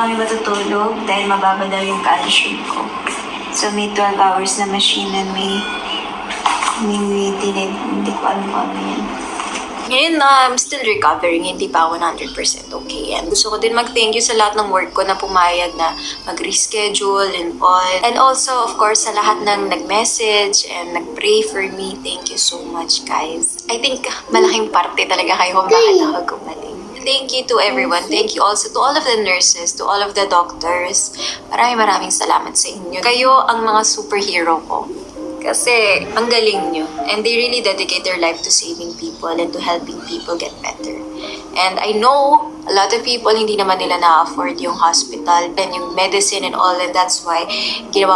kami matutulog dahil mababa daw yung calcium ko. So may 12 hours na machine and may tinid. Hindi ko alam kung ano yan. Ngayon na I'm still recovering, hindi pa 100% okay. And gusto ko din mag-thank you sa lahat ng work ko na pumayag na mag-reschedule and all. And also, of course, sa lahat ng nag-message and nag-pray for me. Thank you so much, guys. I think malaking parte talaga kayo kung bakit ako gumaling. Thank you to everyone. Thank you also to all of the nurses, to all of the doctors. Maraming salamat sa inyo. Kayo ang mga superhero ko. Kasi ang galing nyo. And they really dedicate their life to saving people and to helping people get better. And I know a lot of people hindi naman nila na-afford yung hospital and yung medicine and all. And that's why ginawa